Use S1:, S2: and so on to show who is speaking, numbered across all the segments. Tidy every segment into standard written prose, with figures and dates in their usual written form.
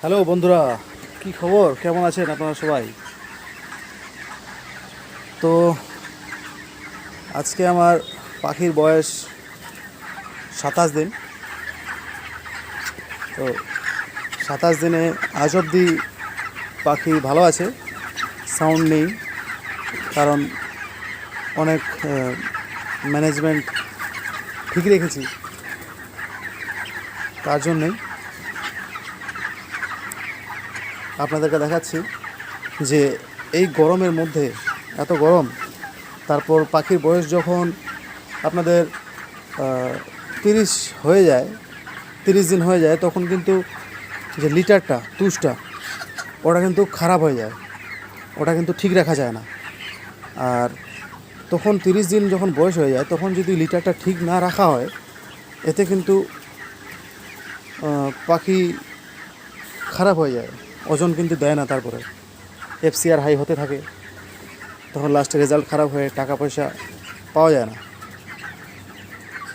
S1: Hello বন্ধুরা, কি খবর? কেমন আছেন আপনারা সবাই? তো আজকে আমার পাখির বয়স 27 দিন। তো 27 দিনে আজ অবধি পাখি ভালো আছে, সাউন্ড নেই। কারণ অনেক ম্যানেজমেন্ট ঠিক রেখেছি, তার জন্যেই আপনাদেরকে দেখাচ্ছি যে এই গরমের মধ্যে, এত গরম, তারপর পাখির বয়স যখন আপনাদের 30 হয়ে যায়, 30 দিন হয়ে যায়, তখন কিন্তু যে লিটারটা, তুষটা, ওটা কিন্তু খারাপ হয়ে যায়, ওটা কিন্তু ঠিক রাখা যায় না। আর তখন 30 দিন যখন বয়স হয়ে যায়, তখন যদি লিটারটা ঠিক না রাখা হয়, এতে কিন্তু পাখি খারাপ হয়ে যায়, ওজন কিন্তু দেয় না। তারপরে এফসিআর হাই হতে থাকে, তখন লাস্টে রেজাল্ট খারাপ হয়ে টাকা পয়সা পাওয়া যায় না।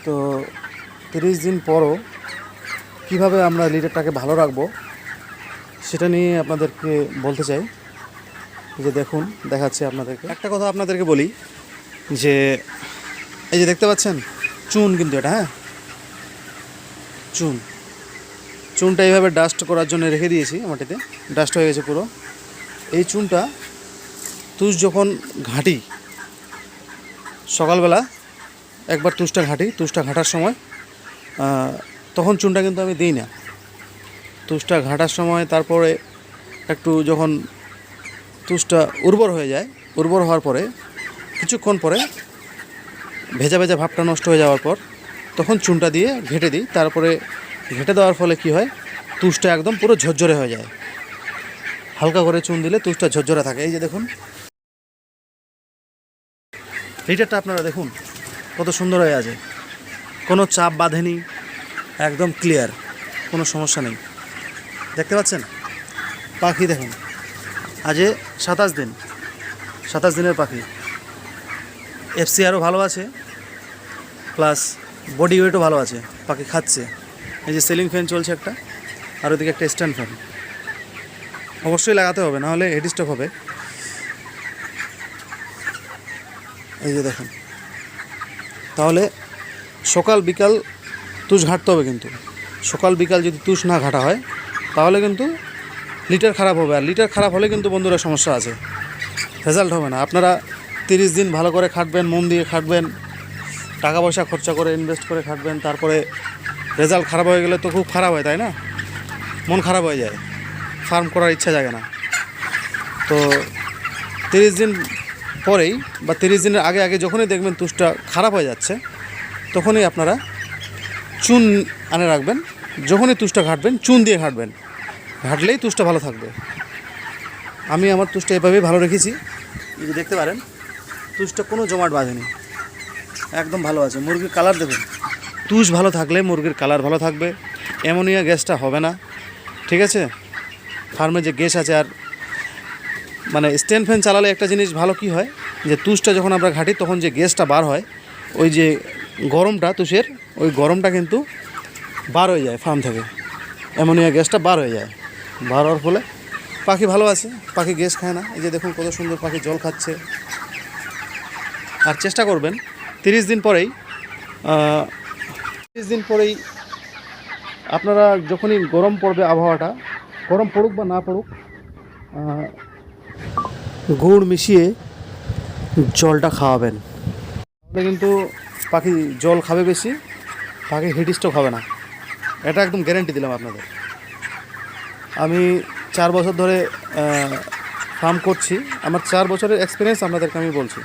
S1: তো 30 দিন পরও কীভাবে আমরা লিটারটাকে ভালো রাখবো সেটা নিয়ে আপনাদেরকে বলতে চাই। যে দেখুন, দেখাচ্ছি আপনাদেরকে। একটা কথা আপনাদেরকে বলি যে এই যে দেখতে পাচ্ছেন চুন, কিন্তু এটা চুনটা এইভাবে ডাস্ট করার জন্য রেখে দিয়েছি মাটিতে, ডাস্ট হয়ে গেছে পুরো। এই চুনটা তুষ যখন ঘাঁটি, সকালবেলা একবার তুষটা ঘাঁটার সময় তখন চুনটা কিন্তু আমি দিই না। তুষটা ঘাঁটার সময় তারপরে একটু যখন তুষটা উর্বর হয়ে যায়, উর্বর হওয়ার পরে কিছুক্ষণ পরে ভেজা ভেজা ভাবটা নষ্ট হয়ে যাওয়ার পর তখন চুনটা দিয়ে ঘেঁটে দিই। তারপরে ঘেঁটে দেওয়ার ফলে কি হয়, তুষটা একদম পুরো ঝরঝরে হয়ে যায়। হালকা করে চুন দিলে তুষটা ঝরঝরে থাকে। এই যে দেখুন লিটারটা, আপনারা দেখুন কত সুন্দর হয়ে আছে, কোনো চাপ বাঁধেনি, একদম ক্লিয়ার, কোনো সমস্যা নেই। দেখতে পাচ্ছেন পাখি দেখুন, আজে 27 দিনের পাখি। এফসিআরও ভালো আছে, প্লাস বডি ওয়েটও ভালো আছে, পাখি খাচ্ছে। এই যে সিলিং ফ্যান চলছে একটা, আর ওদিকে একটা স্ট্যান্ড ফ্যান অবশ্যই লাগাতে হবে, নাহলে হেড স্ট্রোক হবে। এই যে দেখুন, তাহলে সকাল বিকাল তুষ ঘাঁটতে হবে। কিন্তু সকাল বিকাল যদি তুষ না ঘাঁটা হয় তাহলে কিন্তু লিটার খারাপ হবে। আর লিটার খারাপ হলে কিন্তু বন্ধুরা সমস্যা আছে, রেজাল্ট হবে না। আপনারা 30 দিন ভালো করে খাটবেন, মন দিয়ে খাটবেন, টাকা পয়সা খরচা করে ইনভেস্ট করে খাটবেন, তারপরে রেজাল্ট খারাপ হয়ে গেলে তো খুব খারাপ হয়, তাই না? মন খারাপ হয়ে যায়, ফার্ম করার ইচ্ছা জাগে না। তো 30 দিন পরেই বা 30 দিনের আগে আগে যখনই দেখবেন তুষটা খারাপ হয়ে যাচ্ছে, তখনই আপনারা চুন আনে রাখবেন। যখনই তুষটা ঘাঁটবেন চুন দিয়ে ঘাঁটবেন, ঘাঁটলেই তুষটা ভালো থাকবে। আমি আমার তুষটা এভাবেই ভালো রেখেছি, যদি দেখতে পারেন তুষটা কোনো জমাট বাঁধেনি, একদম ভালো আছে। মুরগির কালার দেখুন, তুষ ভালো থাকলে মুরগির কালার ভালো থাকবে, অ্যামোনিয়া গ্যাসটা হবে না, ঠিক আছে? ফার্মে যে গ্যাস আছে, আর মানে স্ট্যান্ড ফ্যান চালালে একটা জিনিস ভালো কি হয়, যে তুষটা যখন আমরা ঘাঁটি তখন যে গ্যাসটা বার হয়, ওই যে গরমটা তুষের, ওই গরমটা কিন্তু বার হয়ে যায় ফার্ম থেকে, অ্যামোনিয়া গ্যাসটা বার হয়ে যায়। বার হওয়ার ফলে পাখি ভালো আছে, পাখি গ্যাস খায় না। এই যে দেখুন কত সুন্দর পাখি জল খাচ্ছে। আর চেষ্টা করবেন 30 দিন পরেই 30 দিন পরেই আপনারা যখনই গরম পড়বে, আবহাওয়াটা গরম পড়ুক বা না পড়ুক, গুড় মিশিয়ে জলটা খাওয়াবেন। তাহলে কিন্তু পাখি জল খাবে বেশি, পাখি হিট স্ট্রোক হবে না, এটা একদম গ্যারেন্টি দিলাম আপনাদের। আমি 4 বছর ধরে ফার্ম করছি, আমার 4 বছরের এক্সপিরিয়েন্স আপনাদেরকে আমি বলছি।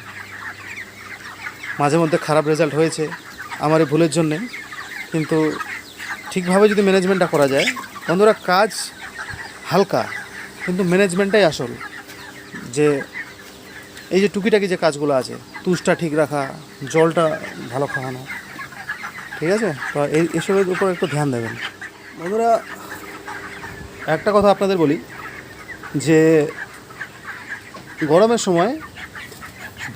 S1: মাঝে মধ্যে খারাপ রেজাল্ট হয়েছে আমার এই ভুলের জন্যে, কিন্তু ঠিকভাবে যদি ম্যানেজমেন্টটা করা যায় বন্ধুরা, কাজ হালকা কিন্তু ম্যানেজমেন্টটাই আসল। যে এই যে টুকিটাকি যে কাজগুলো আছে, তুষটা ঠিক রাখা, জলটা ভালো খাওয়ানো, ঠিক আছে? তো এসবের উপর একটু ধ্যান দেবেন বন্ধুরা। একটা কথা আপনাদের বলি যে গরমের সময়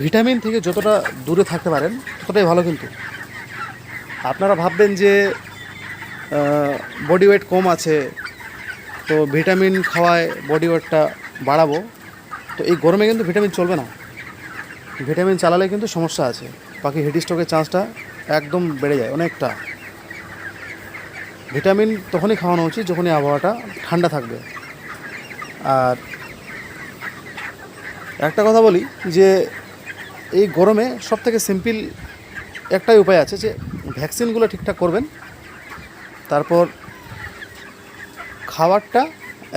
S1: ভিটামিন থেকে যতটা দূরে থাকতে পারেন ততটাই ভালো। কিন্তু আপনারা ভাববেন যে বডি ওয়েট কম আছে, তো ভিটামিন খাওয়ায় বডি ওয়েটটা বাড়াবো, তো এই গরমে কিন্তু ভিটামিন চলবে না। ভিটামিন চালালে কিন্তু সমস্যা আছে, পাখি হেড স্ট্রোকের চান্সটা একদম বেড়ে যায় অনেকটা। ভিটামিন তখনই খাওয়ানো উচিত যখনই আবহাওয়াটা ঠান্ডা থাকবে। আর একটা কথা বলি যে এই গরমে সবথেকে সিম্পল একটাই উপায় আছে, যে ভ্যাকসিনগুলো ঠিকঠাক করবেন, তারপর খাবারটা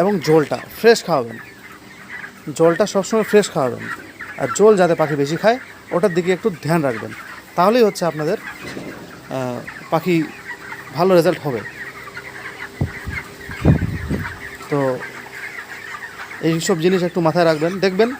S1: এবং জলটা ফ্রেশ খাওয়াবেন। জলটা সবসময় ফ্রেশ খাওয়াবেন, আর জল যাতে পাখি বেশি খায় ওটার দিকে একটু ধ্যান রাখবেন, তাহলেই হচ্ছে আপনাদের পাখি ভালো রেজাল্ট হবে। তো এই সব জিনিস একটু মাথায় রাখবেন, দেখবেন